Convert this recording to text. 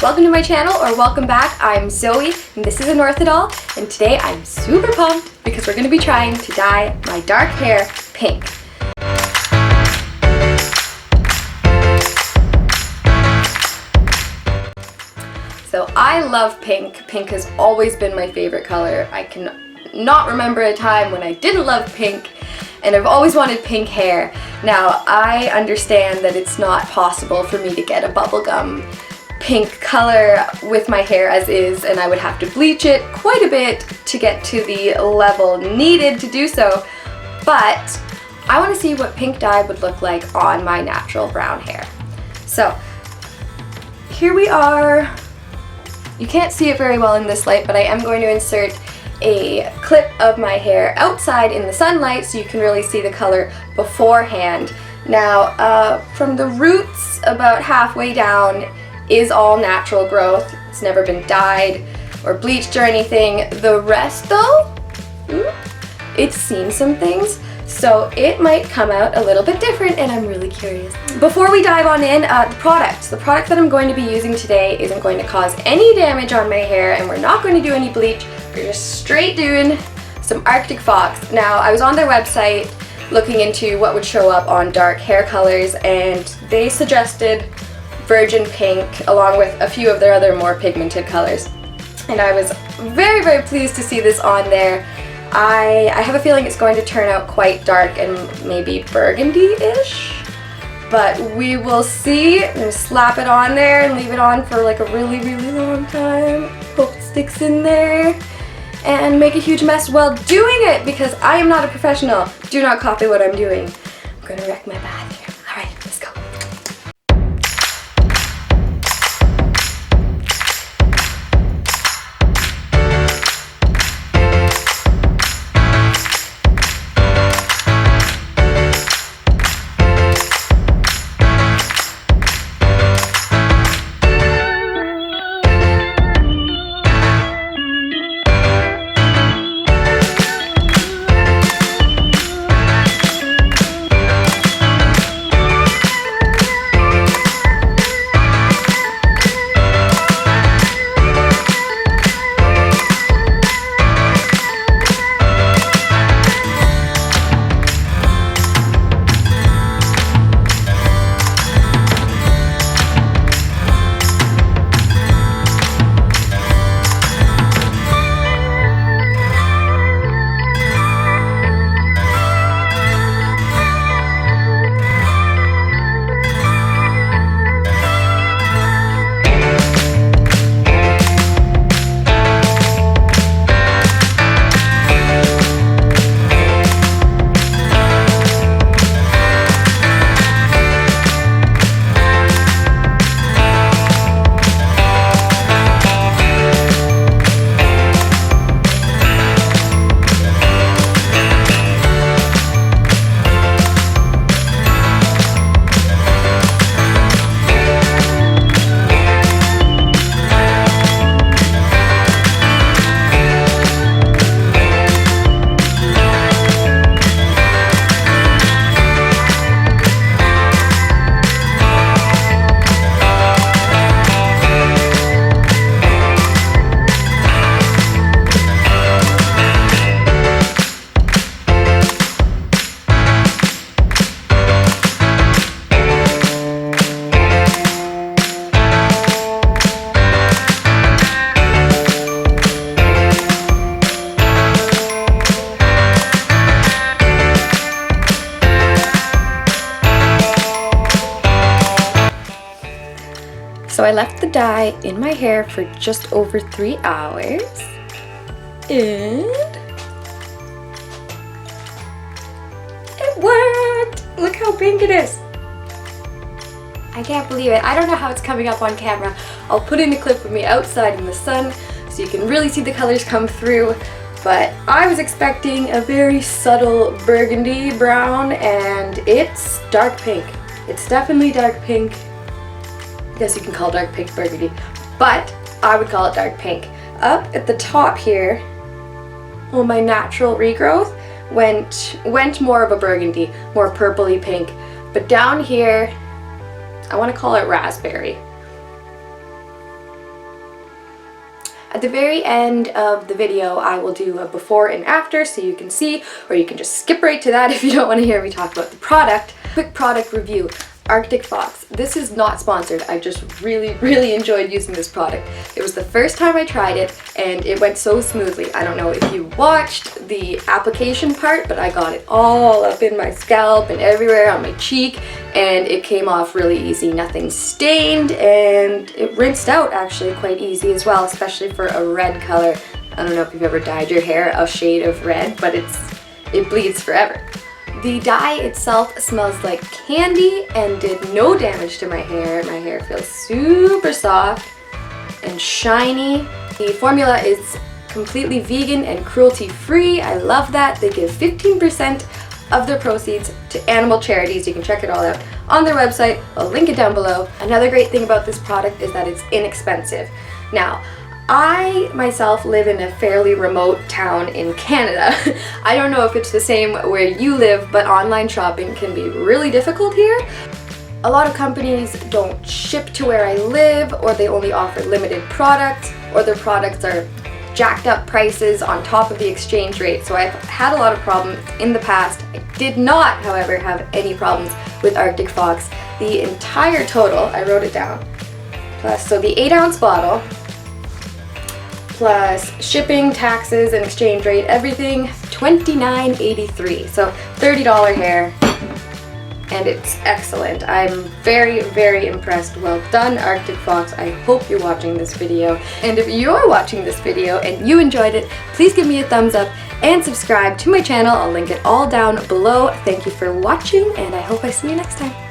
Welcome to my channel, or welcome back. I'm Zoe and this is Anorthidol, and today I'm super pumped because we're going to be trying to dye my dark hair pink. So I love pink. Pink has always been my favorite color. I can not remember a time when I didn't love pink, and I've always wanted pink hair. Now I understand that it's not possible for me to get a bubblegum pink color with my hair as is, and I would have to bleach it quite a bit to get to the level needed to do so, but I want to see what pink dye would look like on my natural brown hair. So here we are. You can't see it very well in this light, but I am going to insert a clip of my hair outside in the sunlight so you can really see the color beforehand. Now from the roots about halfway down is all natural growth. It's never been dyed or bleached or anything. The rest though, it's seen some things, so it might come out a little bit different, and I'm really curious. Before we dive on in, the product that I'm going to be using today isn't going to cause any damage on my hair, and we're not going to do any bleach. We're just straight doing some Arctic Fox. Now I was on their website looking into what would show up on dark hair colors, and they suggested virgin pink along with a few of their other more pigmented colors, and I was very pleased to see this on there. I have a feeling it's going to turn out quite dark and maybe burgundy-ish, but we will see. I'm going to slap it on there and leave it on for like a really long time. Hope it sticks in there and make a huge mess while doing it, because I am not a professional. Do not copy what I'm doing. I'm going to wreck my bath here. Alright, let's go. So I left the dye in my hair for just over 3 hours, and it worked! Look how pink it is! I can't believe it. I don't know how it's coming up on camera. I'll put in a clip of me outside in the sun so you can really see the colors come through, but I was expecting a very subtle burgundy brown, and it's dark pink. It's definitely dark pink. I guess you can call dark pink burgundy, but I would call it dark pink. Up at the top here, well, my natural regrowth went more of a burgundy, more purpley pink, but down here I want to call it raspberry. At the very end of the video, I will do a before and after so you can see, or you can just skip right to that if you don't want to hear me talk about the product. Quick product review. Arctic Fox. This is not sponsored. I just really enjoyed using this product. It was the first time I tried it and it went so smoothly. I don't know if you watched the application part, but I got it all up in my scalp and everywhere on my cheek, and it came off really easy. Nothing stained, and it rinsed out actually quite easy as well, especially for a red color. I don't know if you've ever dyed your hair a shade of red, but it bleeds forever. The dye itself smells like candy and did no damage to my hair. My hair feels super soft and shiny. The formula is completely vegan and cruelty-free. I love that. They give 15% of their proceeds to animal charities. You can check it all out on their website. I'll link it down below. Another great thing about this product is that it's inexpensive. Now, I myself live in a fairly remote town in Canada. I don't know if it's the same where you live, but online shopping can be really difficult here. A lot of companies don't ship to where I live, or they only offer limited products, or their products are jacked up prices on top of the exchange rate. So I've had a lot of problems in the past. I did not, however, have any problems with Arctic Fox. The entire total, I wrote it down, so the 8-ounce bottle, plus shipping, taxes, and exchange rate, everything $29.83. So $30 hair, and it's excellent. I'm very impressed. Well done, Arctic Fox. I hope you're watching this video. And if you're watching this video and you enjoyed it, please give me a thumbs up and subscribe to my channel. I'll link it all down below. Thank you for watching, and I hope I see you next time.